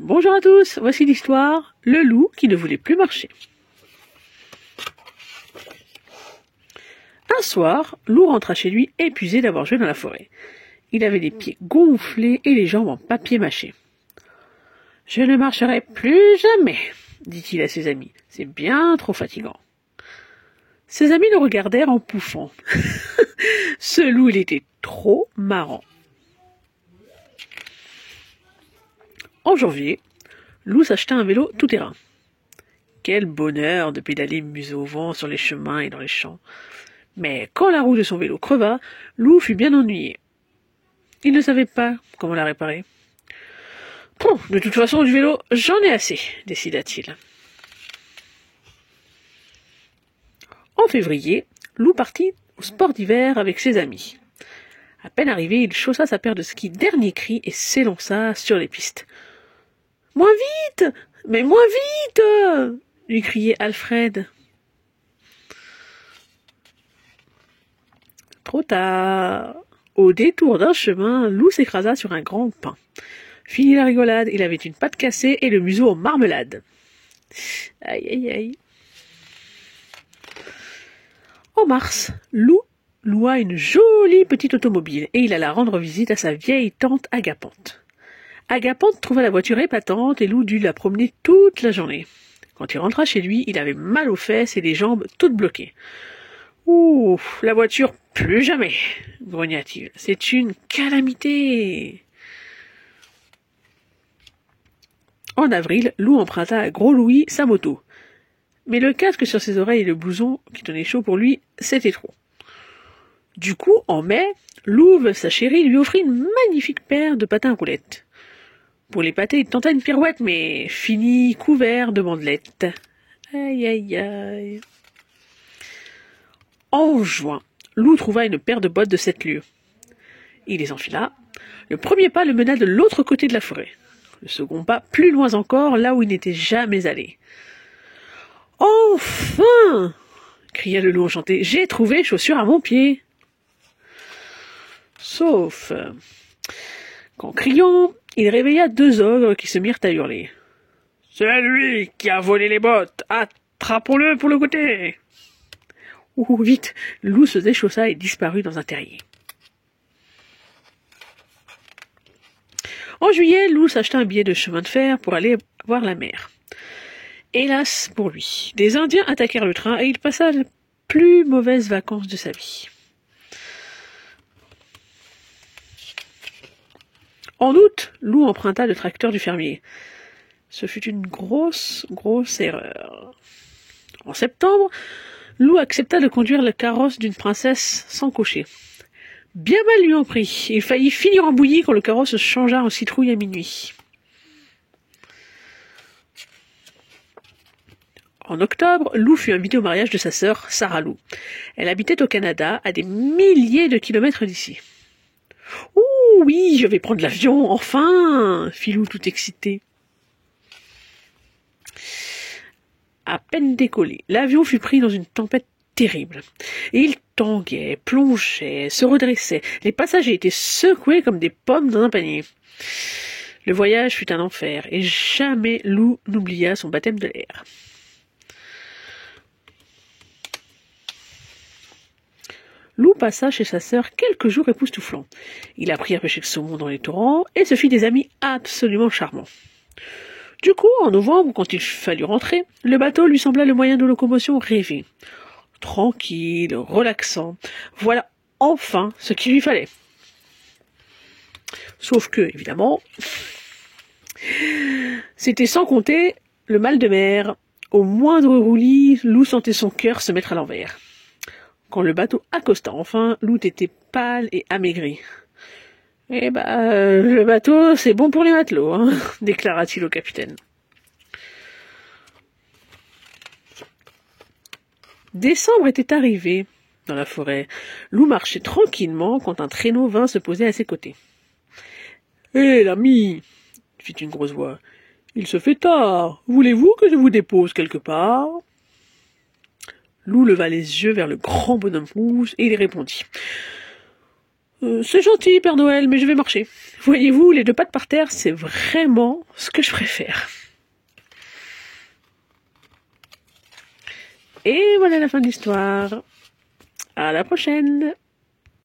Bonjour à tous, voici l'histoire, le loup qui ne voulait plus marcher. Un soir, Loup rentra chez lui épuisé d'avoir joué dans la forêt. Il avait les pieds gonflés et les jambes en papier mâché. « Je ne marcherai plus jamais, dit-il à ses amis. C'est bien trop fatigant. » Ses amis le regardèrent en pouffant. Ce loup, il était trop marrant. En janvier, Loup s'acheta un vélo tout-terrain. Quel bonheur de pédaler museau au vent sur les chemins et dans les champs. Mais quand la roue de son vélo creva, Loup fut bien ennuyé. Il ne savait pas comment la réparer. « Bon, de toute façon, du vélo, j'en ai assez, décida-t-il. En février, Loup partit au sport d'hiver avec ses amis. À peine arrivé, il chaussa sa paire de skis dernier cri et s'élança sur les pistes. « Moins vite! Mais moins vite !» lui criait Alfred. Trop tard. Au détour d'un chemin, Loup s'écrasa sur un grand pin. Fini la rigolade, il avait une patte cassée et le museau en marmelade. Aïe, aïe, aïe. En mars, Loup loua une jolie petite automobile et il alla rendre visite à sa vieille tante Agapante. Agapante trouva la voiture épatante et Loup dut la promener toute la journée. Quand il rentra chez lui, il avait mal aux fesses et les jambes toutes bloquées. « Ouh, la voiture, plus jamais !» grogna-t-il. « C'est une calamité !» En avril, Loup emprunta à Gros Louis sa moto. Mais le casque sur ses oreilles et le blouson qui tenait chaud pour lui, c'était trop. Du coup, en mai, Louve, sa chérie, lui offrit une magnifique paire de patins à roulettes. Pour l'épater, il tenta une pirouette, mais finit couvert de bandelettes. Aïe, aïe, aïe. En juin, Loup trouva une paire de bottes de 7 lieues. Il les enfila. Le premier pas le mena de l'autre côté de la forêt. Le second pas, plus loin encore, là où il n'était jamais allé. « Enfin !» cria le loup enchanté. « J'ai trouvé chaussures à mon pied !» Sauf qu'en criant, il réveilla 2 ogres qui se mirent à hurler. « C'est lui qui a volé les bottes. Attrapons-le pour le goûter !» Ouh, vite, Loup se déchaussa et disparut dans un terrier. En juillet, Loup s'acheta un billet de chemin de fer pour aller voir la mer. Hélas pour lui, des Indiens attaquèrent le train et il passa les plus mauvaises vacances de sa vie. En août, Loup emprunta le tracteur du fermier. Ce fut une grosse erreur. En septembre, Loup accepta de conduire le carrosse d'une princesse sans cocher. Bien mal lui en prit. Il faillit finir en bouillie quand le carrosse changea en citrouille à minuit. En octobre, Loup fut invité au mariage de sa sœur, Sarah Loup. Elle habitait au Canada, à des milliers de kilomètres d'ici. « Ouh, oui, je vais prendre l'avion, enfin !» fit Loup tout excité. À peine décollé, l'avion fut pris dans une tempête terrible. Et il tanguait, plongeait, se redressait. Les passagers étaient secoués comme des pommes dans un panier. Le voyage fut un enfer, et jamais Loup n'oublia son baptême de l'air. Loup passa chez sa sœur quelques jours époustouflants. Il apprit à pêcher le saumon dans les torrents et se fit des amis absolument charmants. Du coup, en novembre, quand il fallut rentrer, le bateau lui sembla le moyen de locomotion rêvé. Tranquille, relaxant, voilà enfin ce qu'il lui fallait. Sauf que, évidemment, c'était sans compter le mal de mer. Au moindre roulis, Loup sentait son cœur se mettre à l'envers. Quand le bateau accosta enfin, Loup était pâle et amaigri. « Eh ben, le bateau, c'est bon pour les matelots, hein, déclara-t-il au capitaine. Décembre était arrivé dans la forêt. Loup marchait tranquillement quand un traîneau vint se poser à ses côtés. « Hé, l'ami !» fit une grosse voix. « Il se fait tard. Voulez-vous que je vous dépose quelque part ?» Loup leva les yeux vers le grand bonhomme rouge et il répondit. C'est gentil, Père Noël, mais je vais marcher. Voyez-vous, les deux pattes par terre, c'est vraiment ce que je préfère. Et voilà la fin de l'histoire. À la prochaine.